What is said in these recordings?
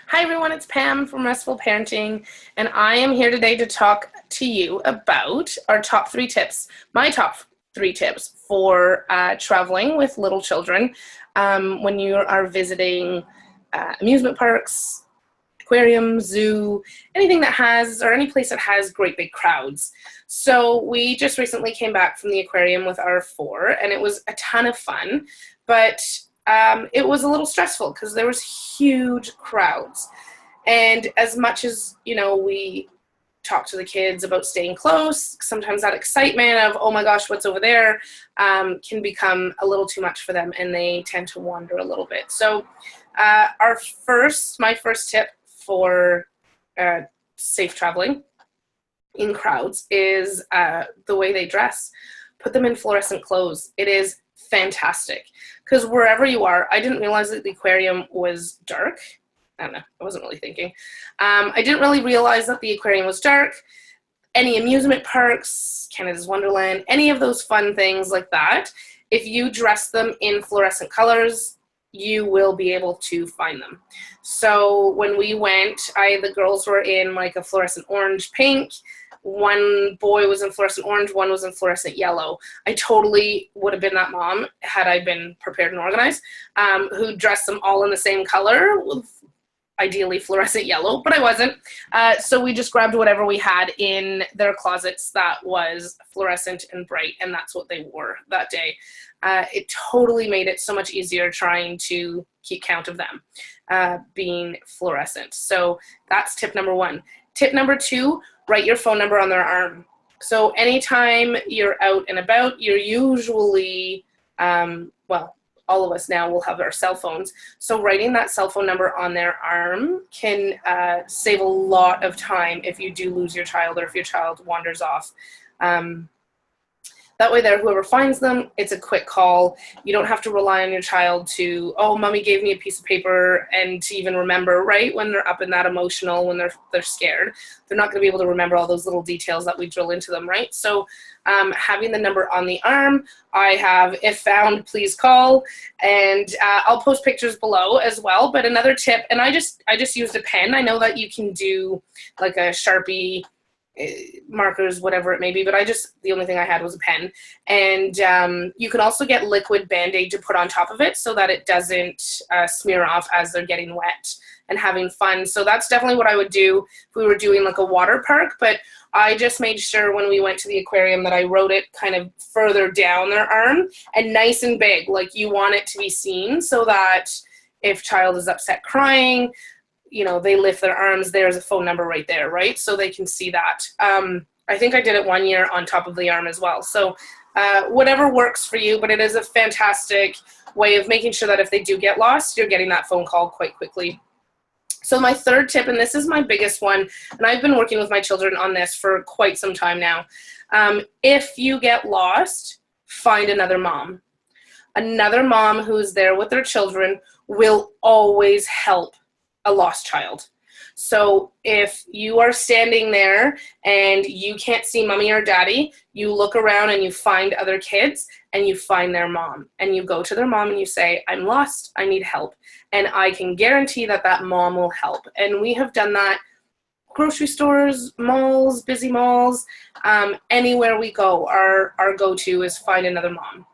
Hi everyone, it's Pam from Restful Parenting, and I am here today to talk to you about our top 3 tips, my top 3 tips for traveling with little children when you are visiting amusement parks, aquarium, zoo, anything that has, or any place that has great big crowds. So we just recently came back from the aquarium with our 4, and it was a ton of fun, but it was a little stressful because there was huge crowds. And as much as, we talk to the kids about staying close, sometimes that excitement of, oh my gosh, what's over there, can become a little too much for them, and they tend to wander a little bit. So my first tip for safe traveling in crowds is the way they dress. Put them in fluorescent clothes. It is fantastic because wherever you are, I didn't realize that the aquarium was dark. I don't know, I wasn't really thinking. I didn't really realize that the aquarium was dark. Any amusement parks, Canada's Wonderland, any of those fun things like that, if you dress them in fluorescent colors, you will be able to find them. So when we went, the girls were in like a fluorescent orange pink. One boy was in fluorescent orange, one was in fluorescent yellow. I totally would have been that mom had I been prepared and organized, who dressed them all in the same color, ideally fluorescent yellow, but I wasn't. So we just grabbed whatever we had in their closets that was fluorescent and bright, and that's what they wore that day. It totally made it so much easier trying to keep count of them being fluorescent. So that's tip number 1. Tip number 2, write your phone number on their arm. So anytime you're out and about, you're usually, all of us now will have our cell phones. So writing that cell phone number on their arm can save a lot of time if you do lose your child or if your child wanders off. That way there, whoever finds them, it's a quick call. You don't have to rely on your child to, oh, mommy gave me a piece of paper, and to even remember, right? When they're up and that emotional, when they're scared, they're not going to be able to remember all those little details that we drill into them, right? So having the number on the arm, I have, if found, please call, and I'll post pictures below as well. But another tip, and I just used a pen. I know that you can do like a Sharpie, markers, whatever it may be, but the only thing I had was a pen. And you can also get liquid Band-Aid to put on top of it so that it doesn't smear off as they're getting wet and having fun. So that's definitely what I would do if we were doing like a water park. But I just made sure when we went to the aquarium that I wrote it kind of further down their arm and nice and big, like you want it to be seen, so that if child is upset crying, they lift their arms, there's a phone number right there, right? So they can see that. I think I did it one year on top of the arm as well. So whatever works for you, but it is a fantastic way of making sure that if they do get lost, you're getting that phone call quite quickly. So my third tip, and this is my biggest one, and I've been working with my children on this for quite some time now. If you get lost, find another mom. Another mom who's there with their children will always help a lost child. So if you are standing there and you can't see mommy or daddy, you look around and you find other kids and you find their mom, and you go to their mom and you say, I'm lost, I need help. And I can guarantee that that mom will help. And we have done that grocery stores, malls, busy malls, anywhere we go, our go-to is find another mom.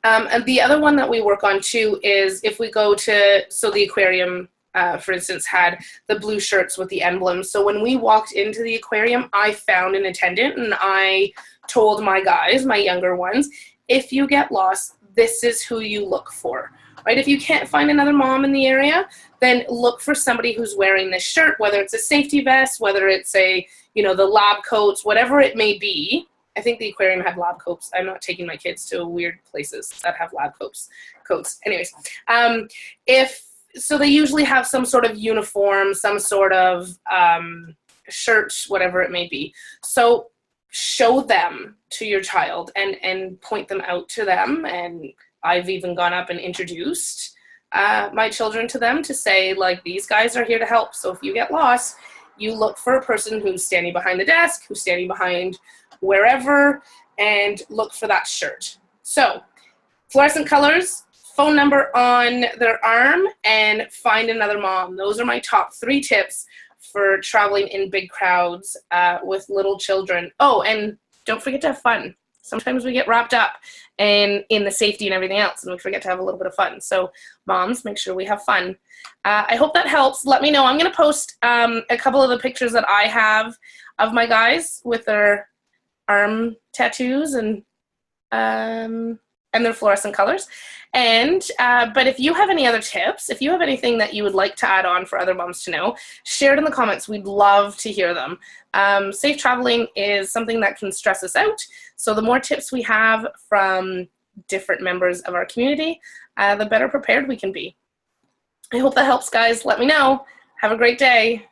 And the other one that we work on too is if we go to, so the aquarium, for instance, had the blue shirts with the emblems. So when we walked into the aquarium, I found an attendant and I told my guys, my younger ones, if you get lost, this is who you look for, right? If you can't find another mom in the area, then look for somebody who's wearing this shirt, whether it's a safety vest, whether it's the lab coats, whatever it may be. I think the aquarium had lab coats. I'm not taking my kids to weird places that have lab coats. Anyways, so they usually have some sort of uniform, some sort of shirt, whatever it may be. So show them to your child and point them out to them. And I've even gone up and introduced my children to them to say, like, these guys are here to help. So if you get lost, you look for a person who's standing behind the desk, who's standing behind wherever, and look for that shirt. So fluorescent colors, phone number on their arm, and find another mom. Those are my top 3 tips for traveling in big crowds with little children. Oh, and don't forget to have fun. Sometimes we get wrapped up in the safety and everything else, and we forget to have a little bit of fun. So moms, make sure we have fun. I hope that helps. Let me know. I'm going to post a couple of the pictures that I have of my guys with their arm tattoos and their fluorescent colors. And but if you have any other tips, if you have anything that you would like to add on for other moms to know, share it in the comments. We'd love to hear them. Safe traveling is something that can stress us out. So the more tips we have from different members of our community, the better prepared we can be. I hope that helps, guys. Let me know. Have a great day.